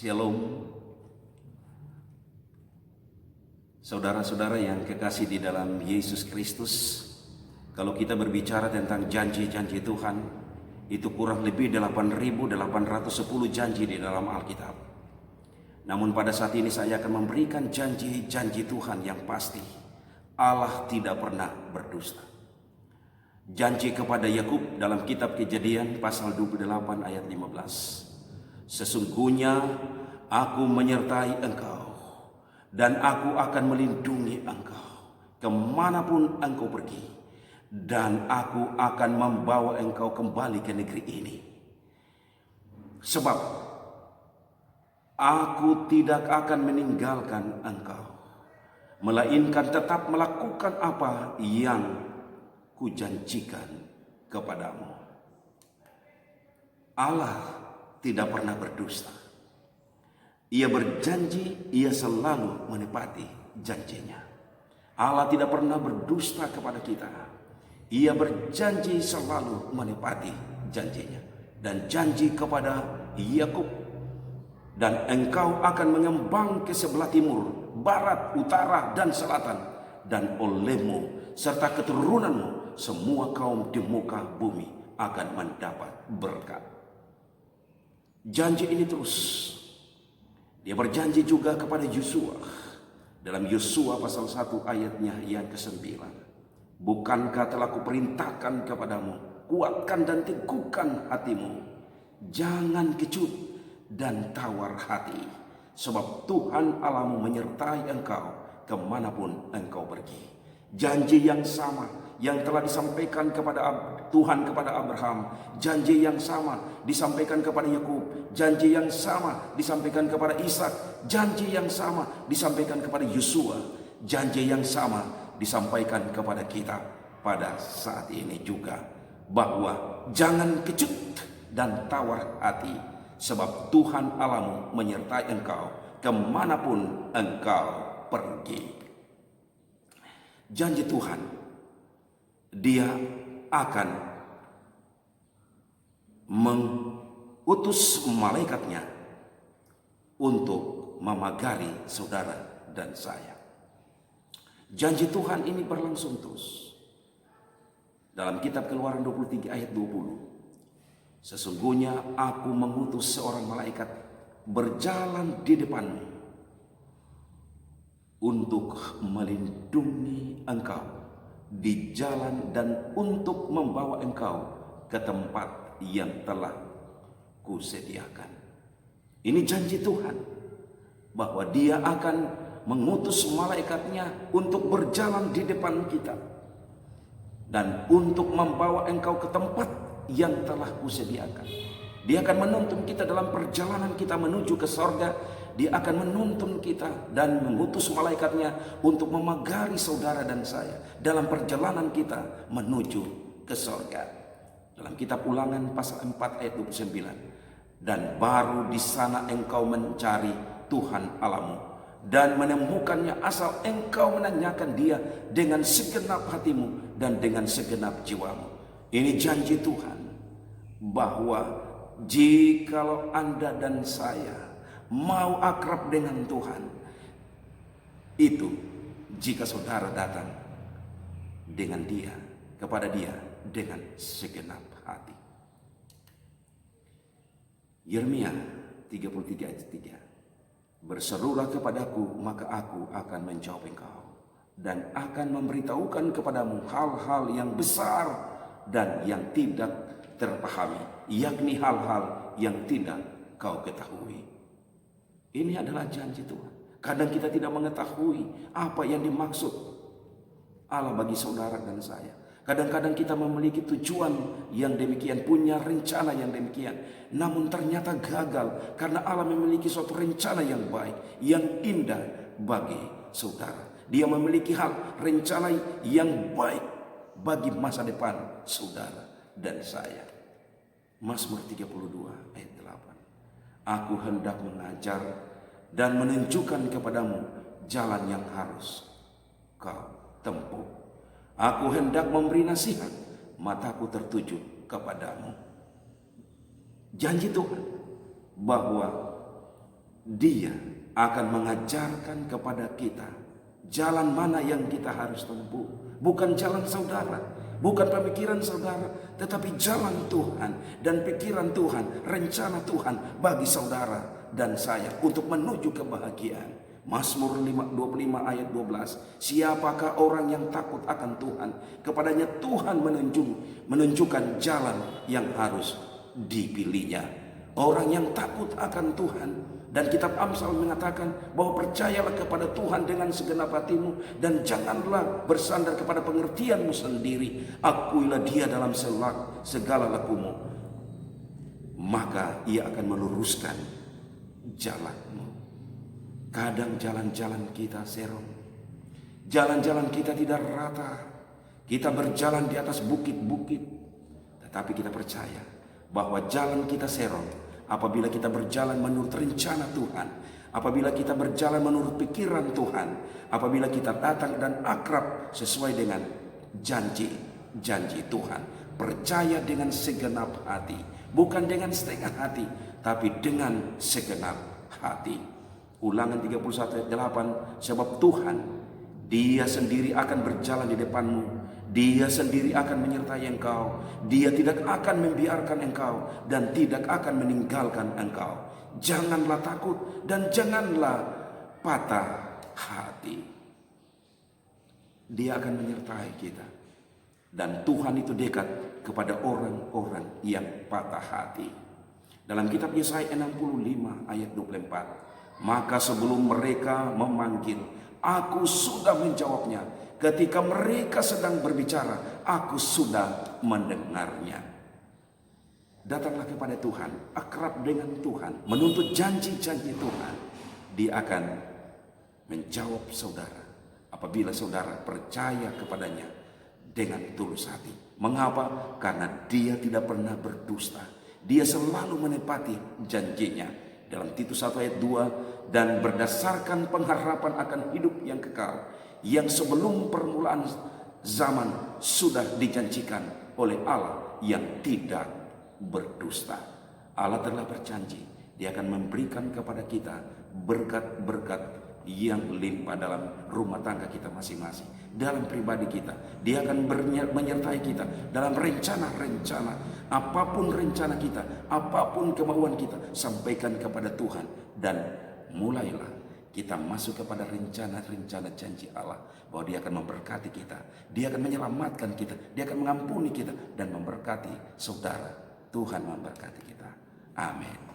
Shalom, saudara-saudara yang kekasih di dalam Yesus Kristus. Kalau kita berbicara tentang janji-janji Tuhan, itu kurang lebih 8.810 janji di dalam Alkitab. Namun pada saat ini saya akan memberikan janji-janji Tuhan yang pasti. Allah tidak pernah berdusta. Janji kepada Yakub dalam kitab Kejadian pasal 28 ayat 15. Sesungguhnya aku menyertai engkau dan aku akan melindungi engkau kemanapun engkau pergi, dan aku akan membawa engkau kembali ke negeri ini. Sebab aku tidak akan meninggalkan engkau, melainkan tetap melakukan apa yang kujanjikan kepadamu. Allah tidak pernah berdusta. Ia berjanji, ia selalu menepati janjinya. Allah tidak pernah berdusta kepada kita. Ia berjanji selalu menepati janjinya. Dan janji kepada Yakub, dan engkau akan mengembang ke sebelah timur, barat, utara, dan selatan, dan olehmu serta keturunanmu semua kaum di muka bumi akan mendapat berkat. Janji ini terus. Dia berjanji juga kepada Yosua dalam Yosua pasal 1 ayatnya yang ke-9. Bukankah telah kuperintahkan kepadamu, kuatkan dan teguhkan hatimu, jangan kecut dan tawar hati, sebab Tuhan Allahmu menyertai engkau kemanapun engkau pergi. Janji yang sama yang telah disampaikan kepada Tuhan kepada Abraham, janji yang sama disampaikan kepada Yakub, janji yang sama disampaikan kepada Ishak, janji yang sama disampaikan kepada Yosua, janji yang sama disampaikan kepada kita pada saat ini juga, bahwa jangan kecut dan tawar hati, sebab Tuhan Allahmu menyertai engkau kemanapun engkau pergi. Janji Tuhan, Dia akan mengutus malaikatnya untuk memagari saudara dan saya. Janji Tuhan ini berlangsung terus. Dalam kitab Keluaran 23 ayat 20. Sesungguhnya aku mengutus seorang malaikat berjalan di depanmu untuk melindungi engkau di jalan dan untuk membawa engkau ke tempat yang telah kusediakan. Ini janji Tuhan bahwa Dia akan mengutus malaikatnya untuk berjalan di depan kita dan untuk membawa engkau ke tempat yang telah kusediakan. Dia akan menuntun kita dalam perjalanan kita menuju ke sorga. Dia akan menuntun kita dan mengutus malaikatnya untuk memagari saudara dan saya dalam perjalanan kita menuju ke sorga. Dalam kitab Ulangan pasal 4 ayat 29. Dan baru di sana engkau mencari Tuhan Allahmu dan menemukannya asal engkau menanyakan Dia dengan segenap hatimu dan dengan segenap jiwamu. Ini janji Tuhan bahwa jikalau Anda dan saya mau akrab dengan Tuhan, itu jika saudara datang dengan Dia, kepada Dia dengan segenap hati. Yeremia 33 ayat 3. Berserulah kepadaku, maka aku akan menjawab engkau dan akan memberitahukan kepadamu hal-hal yang besar dan yang tidak terpahami, yakni hal-hal yang tidak kau ketahui. Ini adalah janji Tuhan. Kadang kita tidak mengetahui apa yang dimaksud Allah bagi saudara dan saya. Kadang-kadang kita memiliki tujuan yang demikian, punya rencana yang demikian, namun ternyata gagal karena Allah memiliki suatu rencana yang baik, yang indah bagi saudara. Dia memiliki rencana yang baik bagi masa depan saudara dan saya. Mazmur 32 ayat 8. Aku hendak mengajar dan menunjukkan kepadamu jalan yang harus kau tempuh. Aku hendak memberi nasihat, mataku tertuju kepadamu. Janji Tuhan bahwa Dia akan mengajarkan kepada kita jalan mana yang kita harus tempuh. Bukan jalan saudara, bukan pemikiran saudara, tetapi jalan Tuhan dan pikiran Tuhan, rencana Tuhan bagi saudara dan saya untuk menuju kebahagiaan. Mazmur 25 ayat 12. Siapakah orang yang takut akan Tuhan? Kepadanya Tuhan menunjukkan jalan yang harus dipilihnya. Orang yang takut akan Tuhan, dan kitab Amsal mengatakan bahwa percayalah kepada Tuhan dengan segenap hatimu dan janganlah bersandar kepada pengertianmu sendiri. Akuilah Dia dalam segala lakumu, maka Ia akan meluruskan jalanmu. Kadang jalan-jalan kita serong, jalan-jalan kita tidak rata. Kita berjalan di atas bukit-bukit, tetapi kita percaya bahwa jalan kita serong apabila kita berjalan menurut rencana Tuhan, apabila kita berjalan menurut pikiran Tuhan, apabila kita datang dan akrab sesuai dengan janji Tuhan. Percaya dengan segenap hati, bukan dengan setengah hati, tapi dengan segenap hati. Ulangan 31 ayat 8. Sebab Tuhan, Dia sendiri akan berjalan di depanmu, Dia sendiri akan menyertai engkau, Dia tidak akan membiarkan engkau dan tidak akan meninggalkan engkau. Janganlah takut dan janganlah patah hati. Dia akan menyertai kita. Dan Tuhan itu dekat kepada orang-orang yang patah hati. Dalam kitab Yesaya 65 ayat 24. Maka sebelum mereka memanggil, aku sudah menjawabnya. Ketika mereka sedang berbicara, aku sudah mendengarnya. Datanglah kepada Tuhan, akrab dengan Tuhan, menuntut janji-janji Tuhan. Dia akan menjawab saudara apabila saudara percaya kepadanya dengan tulus hati. Mengapa? Karena Dia tidak pernah berdusta. Dia selalu menepati janjinya. Dalam Titus 1 ayat 2, dan berdasarkan pengharapan akan hidup yang kekal, yang sebelum permulaan zaman sudah dijanjikan oleh Allah yang tidak berdusta. Allah telah berjanji, Dia akan memberikan kepada kita berkat-berkat yang limpah dalam rumah tangga kita masing-masing, dalam pribadi kita. Dia akan menyertai kita dalam rencana-rencana. Apapun rencana kita, apapun kemauan kita, sampaikan kepada Tuhan. Dan mulailah kita masuk kepada rencana-rencana janji Allah, bahwa Dia akan memberkati kita, Dia akan menyelamatkan kita, Dia akan mengampuni kita dan memberkati saudara. Tuhan memberkati kita. Amin.